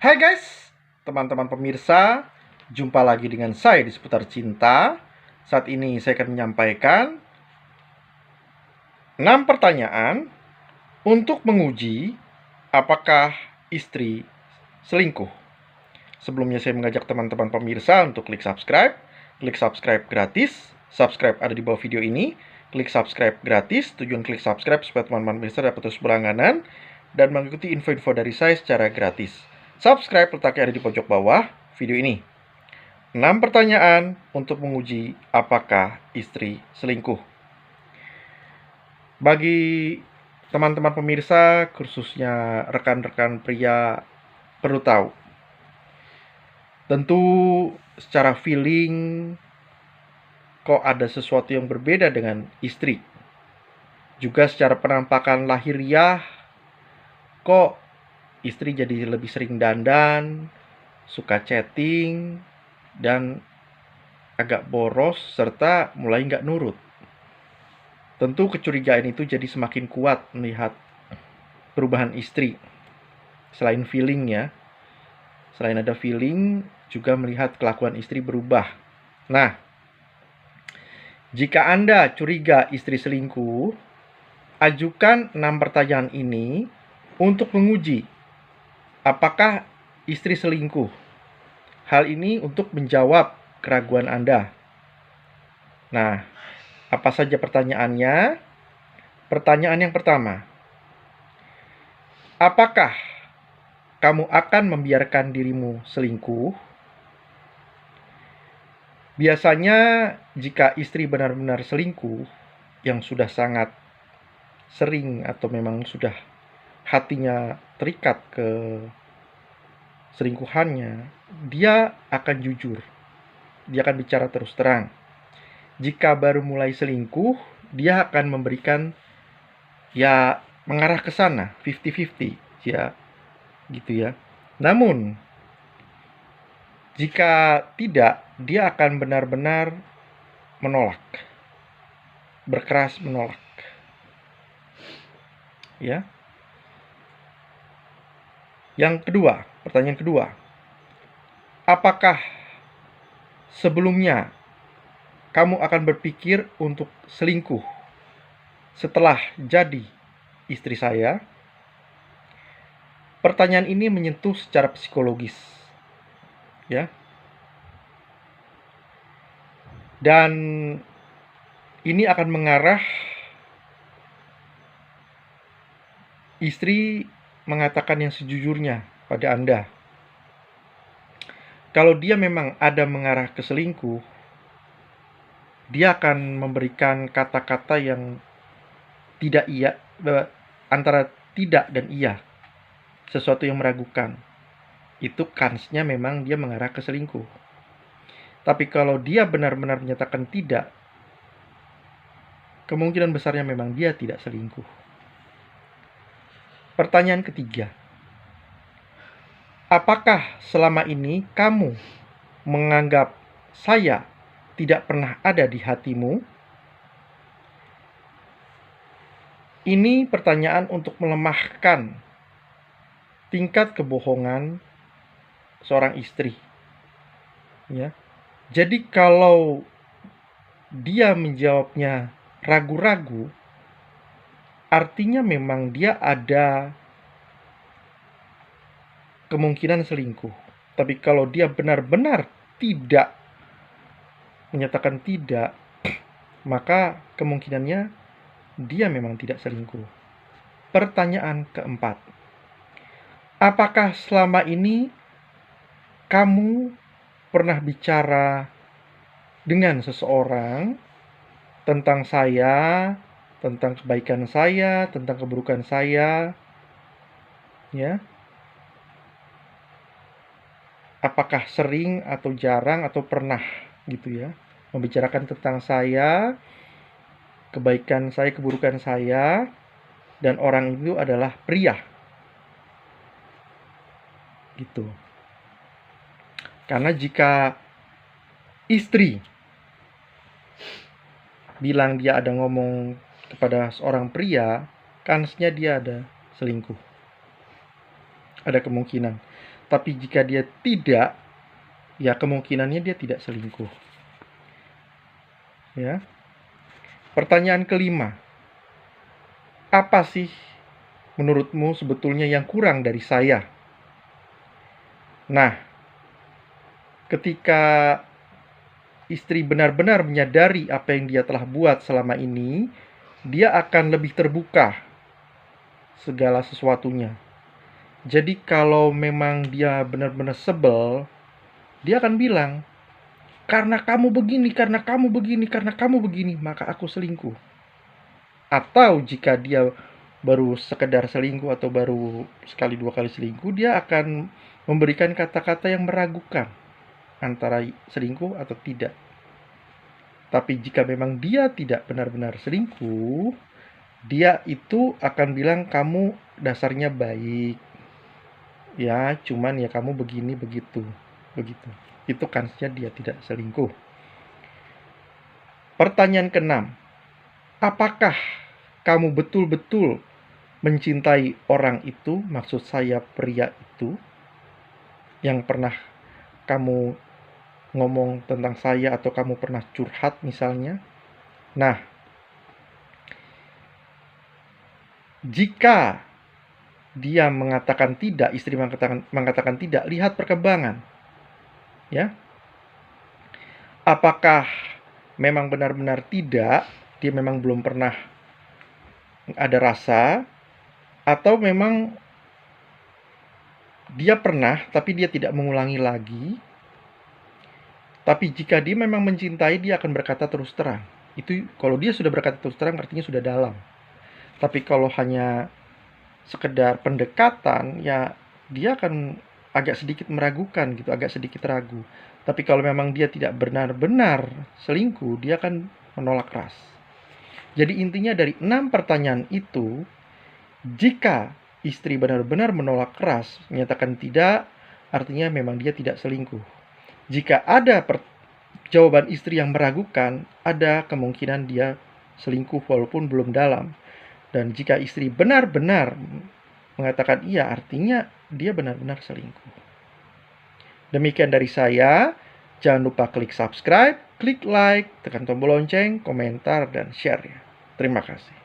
Hai guys, teman-teman pemirsa, jumpa lagi dengan saya di seputar cinta. Saat ini saya akan menyampaikan 6 pertanyaan untuk menguji apakah istri selingkuh. Sebelumnya saya mengajak teman-teman pemirsa untuk klik subscribe. Klik subscribe gratis. Subscribe ada di bawah video ini. Klik subscribe gratis. Tujuan klik subscribe supaya teman-teman pemirsa dapat terus berlangganan dan mengikuti info-info dari saya secara gratis. Subscribe letaknya ada di pojok bawah video ini. 6 pertanyaan untuk menguji apakah istri selingkuh. Bagi teman-teman pemirsa, khususnya rekan-rekan pria, perlu tahu. Tentu secara feeling kok ada sesuatu yang berbeda dengan istri. Juga secara penampakan lahiriah kok istri jadi lebih sering dandan, suka chatting, dan agak boros, serta mulai nggak nurut. Tentu kecurigaan itu jadi semakin kuat melihat perubahan istri. Selain feelingnya, selain ada feeling, juga melihat kelakuan istri berubah. Nah, jika Anda curiga istri selingkuh, ajukan 6 pertanyaan ini untuk menguji apakah istri selingkuh. Hal ini untuk menjawab keraguan Anda. Nah, apa saja pertanyaannya? Pertanyaan yang pertama, apakah kamu akan membiarkan dirimu selingkuh? Biasanya jika istri benar-benar selingkuh, yang sudah sangat sering atau memang sudah hatinya terikat ke selingkuhannya, dia akan jujur. Dia akan bicara terus terang. Jika baru mulai selingkuh, dia akan memberikan mengarah ke sana 50-50 gitu ya. Namun jika tidak, dia akan benar-benar menolak, berkeras menolak. Ya. Yang kedua, pertanyaan kedua. Apakah sebelumnya kamu akan berpikir untuk selingkuh setelah jadi istri saya? Pertanyaan ini menyentuh secara psikologis. Ya. Dan ini akan mengarah istri mengatakan yang sejujurnya pada Anda. Kalau dia memang ada mengarah ke selingkuh, dia akan memberikan kata-kata yang tidak iya, antara tidak dan iya, sesuatu yang meragukan. Itu kansnya memang dia mengarah ke selingkuh. Tapi kalau dia benar-benar menyatakan tidak, kemungkinan besarnya memang dia tidak selingkuh. Pertanyaan ketiga, apakah selama ini kamu menganggap saya tidak pernah ada di hatimu? Ini pertanyaan untuk melemahkan tingkat kebohongan seorang istri. Ya. Jadi kalau dia menjawabnya ragu-ragu, artinya memang dia ada kemungkinan selingkuh. Tapi kalau dia benar-benar tidak menyatakan tidak, maka kemungkinannya dia memang tidak selingkuh. Pertanyaan keempat, apakah selama ini kamu pernah bicara dengan seseorang tentang saya, tentang kebaikan saya, tentang keburukan saya? Ya. Apakah sering atau jarang atau pernah gitu ya, membicarakan tentang saya, kebaikan saya, keburukan saya, dan orang itu adalah pria. Gitu. Karena jika istri bilang dia ada ngomong kepada seorang pria, kansnya dia ada selingkuh. Ada kemungkinan. Tapi jika dia tidak, ya kemungkinannya dia tidak selingkuh. Ya. Pertanyaan kelima, apa sih menurutmu sebetulnya yang kurang dari saya? Nah, ketika istri benar-benar menyadari apa yang dia telah buat selama ini, dia akan lebih terbuka segala sesuatunya. Jadi kalau memang dia benar-benar sebel, dia akan bilang, karena kamu begini, karena kamu begini, karena kamu begini, maka aku selingkuh. Atau jika dia baru sekedar selingkuh atau baru sekali dua kali selingkuh, dia akan memberikan kata-kata yang meragukan antara selingkuh atau tidak. Tapi jika memang dia tidak benar-benar selingkuh, dia itu akan bilang kamu dasarnya baik. Ya, cuman ya kamu begini begitu. Itu kansnya dia tidak selingkuh. Pertanyaan keenam, apakah kamu betul-betul mencintai orang itu, maksud saya pria itu, yang pernah kamu ngomong tentang saya atau kamu pernah curhat misalnya? Nah, jika dia mengatakan tidak, istri mengatakan tidak, lihat perkembangan. Ya. Apakah memang benar-benar tidak, dia memang belum pernah ada rasa, atau memang dia pernah tapi dia tidak mengulangi lagi. Tapi jika dia memang mencintai, dia akan berkata terus terang. Itu kalau dia sudah berkata terus terang artinya sudah dalam. Tapi kalau hanya sekedar pendekatan, ya dia akan agak sedikit meragukan gitu, agak sedikit ragu. Tapi kalau memang dia tidak benar-benar selingkuh, dia akan menolak keras. Jadi intinya dari 6 pertanyaan itu, jika istri benar-benar menolak keras, menyatakan tidak, artinya memang dia tidak selingkuh. Jika ada jawaban istri yang meragukan, ada kemungkinan dia selingkuh walaupun belum dalam. Dan jika istri benar-benar mengatakan iya, artinya dia benar-benar selingkuh. Demikian dari saya. Jangan lupa klik subscribe, klik like, tekan tombol lonceng, komentar, dan share ya. Terima kasih.